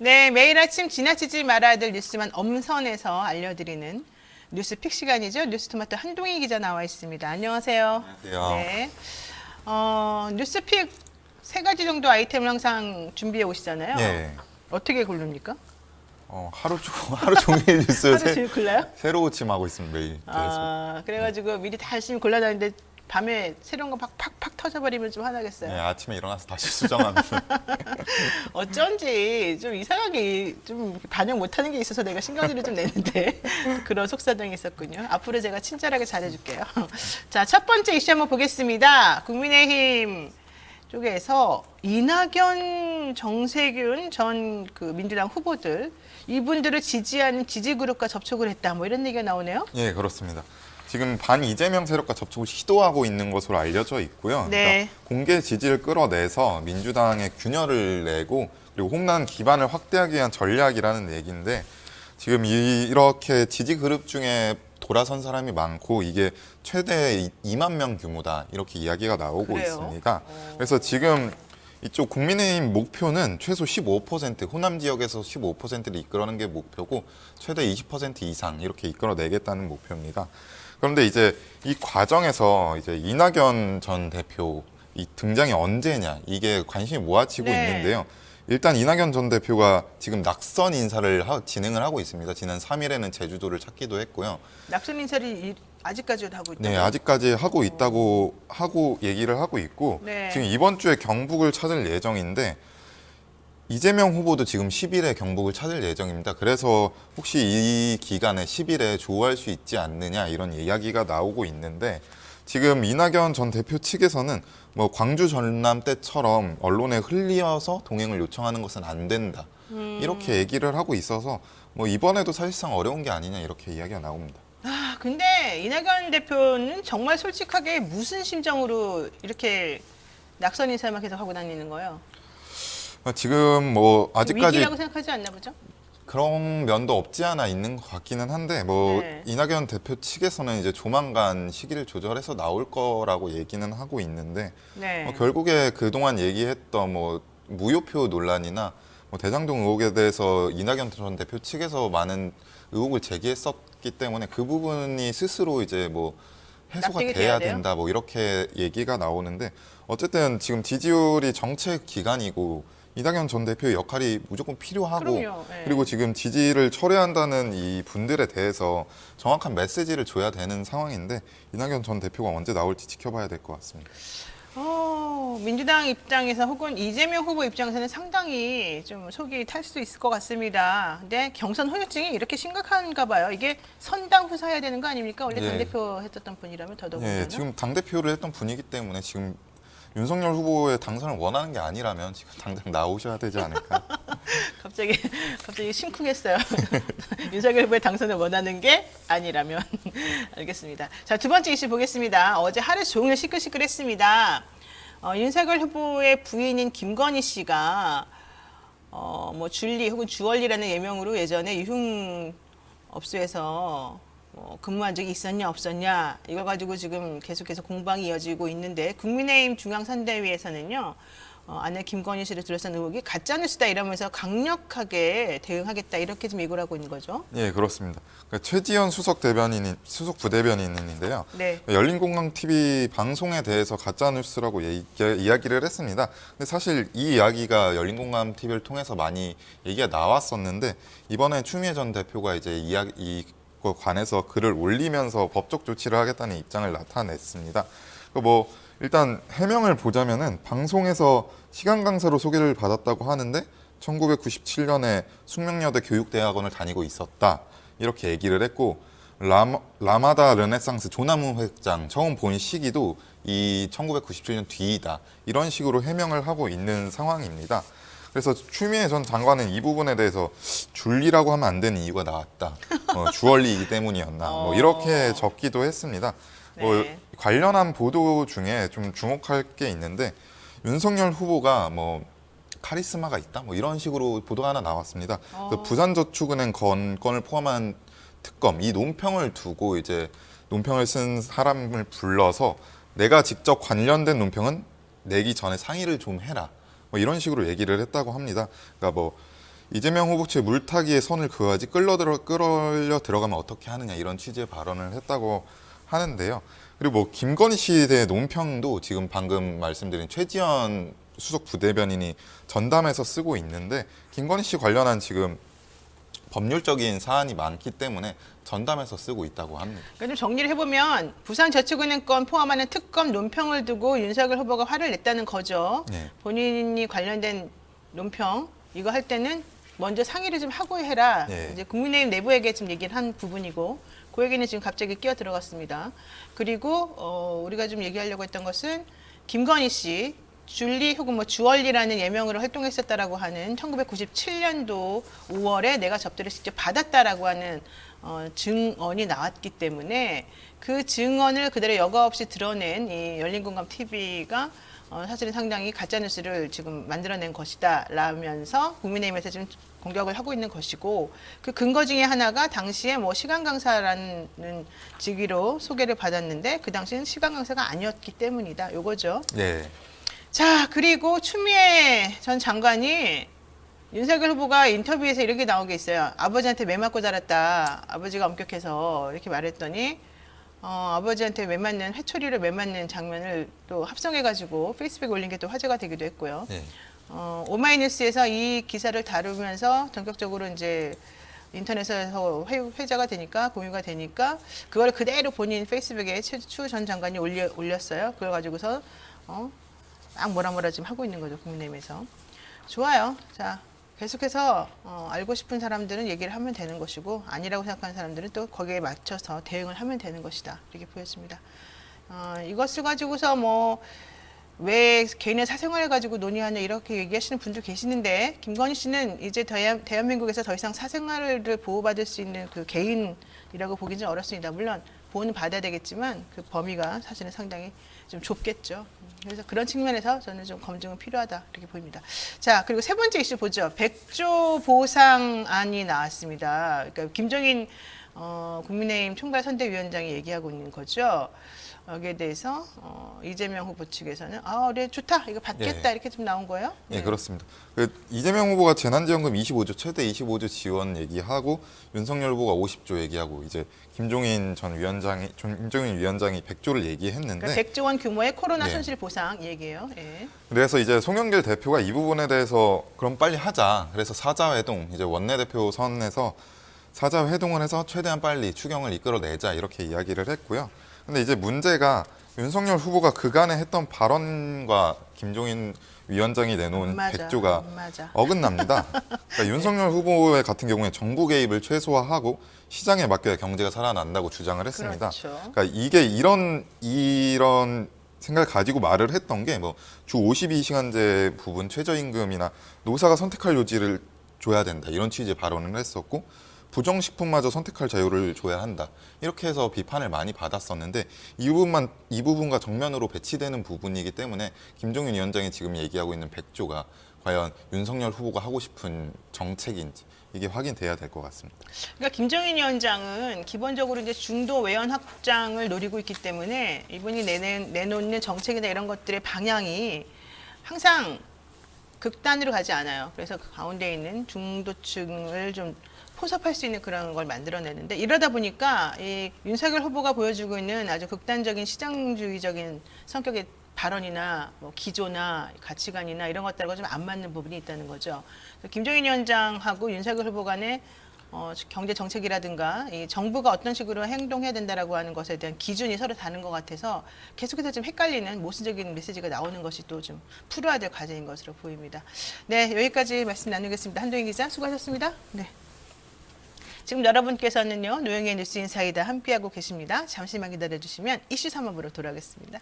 네, 매일 아침 지나치지 말아야 될 뉴스만 엄선해서 알려드리는 뉴스픽 시간이죠. 뉴스토마토 한동희 기자 나와 있습니다. 안녕하세요. 안녕하세요. 네, 뉴스픽 세 가지 정도 아이템을 항상 준비해 오시잖아요. 예. 어떻게 고릅니까? 하루 종일 뉴스 하루 종일 골라요? 새로 고침하고 있습니다. 매일 계속. 그래가지고 미리 다 열심히 골라놨는데 밤에 새로운 거 팍팍팍 터져버리면 좀 화나겠어요. 네, 아침에 일어나서 다시 수정합니다. 어쩐지 좀 이상하게 좀 반영 못하는 게 있어서 내가 신경질을 좀 내는데 그런 속사정이 있었군요. 앞으로 제가 친절하게 잘해줄게요. 자, 첫 번째 이슈 한번 보겠습니다. 국민의힘 쪽에서 이낙연, 정세균 전 그 민주당 후보들 이분들을 지지하는 지지그룹과 접촉을 했다. 뭐 이런 얘기가 나오네요. 예, 그렇습니다. 지금 반 이재명 세력과 접촉을 시도하고 있는 것으로 알려져 있고요. 네. 그러니까 공개 지지를 끌어내서 민주당에 균열을 내고 그리고 홍남 기반을 확대하기 위한 전략이라는 얘기인데 지금 이렇게 지지 그룹 중에 돌아선 사람이 많고 이게 최대 2만 명 규모다 이렇게 이야기가 나오고 그래요? 있습니다. 그래서 지금 이쪽 국민의힘 목표는 최소 15%, 호남 지역에서 15%를 이끌어내는 게 목표고 최대 20% 이상 이렇게 이끌어내겠다는 목표입니다. 그런데 이제 이 과정에서 이제 이낙연 전 대표 이 등장이 언제냐 이게 관심이 모아지고 네. 있는데요. 일단 이낙연 전 대표가 지금 낙선 인사를 진행을 하고 있습니다. 지난 3일에는 제주도를 찾기도 했고요. 낙선 인사를 아직까지도 하고 있다. 네, 아직까지 하고 있다고 하고 얘기를 하고 있고 네. 지금 이번 주에 경북을 찾을 예정인데 이재명 후보도 지금 10일에 경북을 찾을 예정입니다. 그래서 혹시 이 기간에 10일에 조우할 수 있지 않느냐 이런 이야기가 나오고 있는데 지금 이낙연 전 대표 측에서는 뭐 광주 전남 때처럼 언론에 흘려서 동행을 요청하는 것은 안 된다. 이렇게 얘기를 하고 있어서 뭐 이번에도 사실상 어려운 게 아니냐 이렇게 이야기가 나옵니다. 근데 이낙연 대표는 정말 솔직하게 무슨 심정으로 이렇게 낙선 인사만 계속 하고 다니는 거예요? 지금 뭐 아직까지 위기라고 생각하지 않나 보죠? 그런 면도 없지 않아 있는 것 같기는 한데 뭐 네. 이낙연 대표 측에서는 이제 조만간 시기를 조절해서 나올 거라고 얘기는 하고 있는데 네. 결국에 그동안 얘기했던 뭐 무효표 논란이나 뭐 대장동 의혹에 대해서 이낙연 전 대표 측에서 많은 의혹을 제기했었기 때문에 그 부분이 스스로 이제 뭐 해소가 납득이 돼야 돼야 돼요? 된다 뭐 이렇게 얘기가 나오는데 어쨌든 지금 지지율이 정책 기간이고 이낙연 전 대표의 역할이 무조건 필요하고 그럼요. 네. 그리고 지금 지지를 철회한다는 이 분들에 대해서 정확한 메시지를 줘야 되는 상황인데 이낙연 전 대표가 언제 나올지 지켜봐야 될 것 같습니다. 민주당 입장에서 혹은 이재명 후보 입장에서는 상당히 좀 속이 탈 수 있을 것 같습니다. 근데 경선 후유증이 이렇게 심각한가 봐요. 이게 선당 후사해야 되는 거 아닙니까? 원래 예. 당대표 했었던 분이라면 더더군다나. 예, 지금 당 대표를 했던 분이기 때문에 지금 윤석열 후보의 당선을 원하는 게 아니라면 지금 당장 나오셔야 되지 않을까? 갑자기 심쿵했어요. 윤석열 후보의 당선을 원하는 게 아니라면 알겠습니다. 자, 두 번째 이슈 보겠습니다. 어제 하루 종일 시끌시끌했습니다. 윤석열 후보의 부인인 김건희 씨가 뭐 줄리 혹은 주얼리라는 예명으로 예전에 유흥업소에서 근무한 적이 있었냐 없었냐 이걸 가지고 지금 계속해서 공방이 이어지고 있는데 국민의힘 중앙선대위에서는요 아내 김건희 씨를 둘러싼 의혹이 가짜뉴스다 이러면서 강력하게 대응하겠다 이렇게 좀 예고를 하고 있는 거죠. 예, 그렇습니다. 그러니까 최지연 수석 부대변인인데요. 네. 열린공감 TV 방송에 대해서 가짜뉴스라고 이야기를 했습니다. 근데 사실 이 이야기가 열린공감 TV를 통해서 많이 얘기가 나왔었는데 이번에 추미애 전 대표가 이제 이거 관해서 글을 올리면서 법적 조치를 하겠다는 입장을 나타냈습니다. 뭐 일단 해명을 보자면은 방송에서 시간 강사로 소개를 받았다고 하는데 1997년에 숙명여대 교육대학원을 다니고 있었다 이렇게 얘기를 했고 라마다 르네상스 조남우 회장 처음 본 시기도 이 1997년 뒤이다 이런 식으로 해명을 하고 있는 상황입니다. 그래서 추미애 전 장관은 이 부분에 대해서 줄리라고 하면 안 되는 이유가 나왔다. 주얼리이기 때문이었나. 뭐 이렇게 적기도 했습니다. 네. 관련한 보도 중에 좀 주목할 게 있는데 윤석열 후보가 뭐 카리스마가 있다. 뭐 이런 식으로 보도가 하나 나왔습니다. 그래서 부산저축은행 건건을 포함한 특검 이 논평을 두고 이제 논평을 쓴 사람을 불러서 내가 직접 관련된 논평은 내기 전에 상의를 좀 해라. 뭐 이런 식으로 얘기를 했다고 합니다. 그러니까 뭐 이재명 후보 측 물타기에 선을 그어야지 끌어려 들어가면 어떻게 하느냐 이런 취지의 발언을 했다고 하는데요. 그리고 뭐 김건희 씨에 대해 논평도 지금 방금 말씀드린 최지원 수석 부대변인이 전담해서 쓰고 있는데 김건희 씨 관련한 지금 법률적인 사안이 많기 때문에 전담해서 쓰고 있다고 합니다. 그러니까 좀 정리를 해보면 부산저축은행 건 포함하는 특검 논평을 두고 윤석열 후보가 화를 냈다는 거죠. 네. 본인이 관련된 논평 이거 할 때는 먼저 상의를 좀 하고 해라. 네. 이제 국민의힘 내부에게 지금 얘기를 한 부분이고 그 얘기는 지금 갑자기 끼어 들어갔습니다. 그리고 우리가 좀 얘기하려고 했던 것은 김건희 씨 줄리 혹은 뭐 주얼리라는 예명으로 활동했었다라고 하는 1997년도 5월에 내가 접대를 직접 받았다라고 하는 증언이 나왔기 때문에 그 증언을 그대로 여과 없이 드러낸 이 열린공감 TV가 사실은 상당히 가짜뉴스를 지금 만들어낸 것이다 라면서 국민의힘에서 지금 공격을 하고 있는 것이고 그 근거 중에 하나가 당시에 뭐 시간 강사라는 직위로 소개를 받았는데 그 당시는 시간 강사가 아니었기 때문이다 요거죠. 네. 자, 그리고 추미애 전 장관이 윤석열 후보가 인터뷰에서 이렇게 나온 게 있어요. 아버지한테 매 맞고 자랐다. 아버지가 엄격해서 이렇게 말했더니 아버지한테 매 맞는 회초리를 매 맞는 장면을 또 합성해가지고 페이스북에 올린 게 또 화제가 되기도 했고요. 네. 오마이뉴스에서 이 기사를 다루면서 전격적으로 이제 인터넷에서 회자가 되니까 공유가 되니까 그걸 그대로 본인 페이스북에 추 전 장관이 올렸어요. 그걸 가지고서 막 뭐라 지금 하고 있는 거죠, 국민의힘에서. 좋아요. 자, 계속해서 알고 싶은 사람들은 얘기를 하면 되는 것이고 아니라고 생각하는 사람들은 또 거기에 맞춰서 대응을 하면 되는 것이다. 이렇게 보여집니다. 이것을 가지고서 뭐 왜 개인의 사생활을 가지고 논의하냐 이렇게 얘기하시는 분도 계시는데 김건희 씨는 이제 대한민국에서 더 이상 사생활을 보호받을 수 있는 그 개인이라고 보기는 좀 어렵습니다. 물론 보호는 받아야 되겠지만 그 범위가 사실은 상당히 좀 좁겠죠. 그래서 그런 측면에서 저는 좀 검증은 필요하다 이렇게 보입니다. 자, 그리고 세 번째 이슈 보죠. 100조 보상안이 나왔습니다. 그러니까 김종인 국민의힘 총괄선대위원장이 얘기하고 있는 거죠. 여기에 대해서 이재명 후보 측에서는 그래 좋다 이거 받겠다 네. 이렇게 좀 나온 거예요. 네, 그렇습니다. 이재명 후보가 재난지원금 25조 최대 25조 지원 얘기하고 윤석열 후보가 50조 얘기하고 이제 김종인 위원장이 100조를 얘기했는데 그러니까 100조 원 규모의 코로나 네. 손실 보상 얘기예요. 예. 그래서 이제 송영길 대표가 이 부분에 대해서 그럼 빨리 하자. 그래서 사자회동 이제 원내대표 선에서 사자회동을 해서 최대한 빨리 추경을 이끌어내자 이렇게 이야기를 했고요. 근데 이제 문제가 윤석열 후보가 그간에 했던 발언과 김종인 위원장이 내놓은 맞아, 100조가 맞아. 어긋납니다. 그러니까 윤석열 후보 같은 경우에 정부 개입을 최소화하고 시장에 맡겨야 경제가 살아난다고 주장을 했습니다. 그렇죠. 그러니까 이게 이런 생각을 가지고 말을 했던 게 뭐 주 52시간제 부분 최저임금이나 노사가 선택할 요지를 줘야 된다 이런 취지의 발언을 했었고 부정식품마저 선택할 자유를 줘야 한다. 이렇게 해서 비판을 많이 받았었는데 이 부분과 정면으로 배치되는 부분이기 때문에 김종인 위원장이 지금 얘기하고 있는 100조가 과연 윤석열 후보가 하고 싶은 정책인지 이게 확인돼야 될 것 같습니다. 그러니까 김종인 위원장은 기본적으로 이제 중도 외연 확장을 노리고 있기 때문에 이분이 내놓는 정책이나 이런 것들의 방향이 항상 극단으로 가지 않아요. 그래서 그 가운데 있는 중도층을 좀 포섭할 수 있는 그런 걸 만들어내는데 이러다 보니까 이 윤석열 후보가 보여주고 있는 아주 극단적인 시장주의적인 성격의 발언이나 뭐 기조나 가치관이나 이런 것들하고 좀 안 맞는 부분이 있다는 거죠. 김종인 위원장하고 윤석열 후보 간의 경제 정책이라든가 이 정부가 어떤 식으로 행동해야 된다라고 하는 것에 대한 기준이 서로 다른 것 같아서 계속해서 좀 헷갈리는 모순적인 메시지가 나오는 것이 또 좀 풀어야 될 과제인 것으로 보입니다. 네, 여기까지 말씀 나누겠습니다. 한동희 기자 수고하셨습니다. 네. 지금 여러분께서는요 노영의 뉴스 인사이다 함께하고 계십니다. 잠시만 기다려주시면 이슈 3법으로 돌아오겠습니다.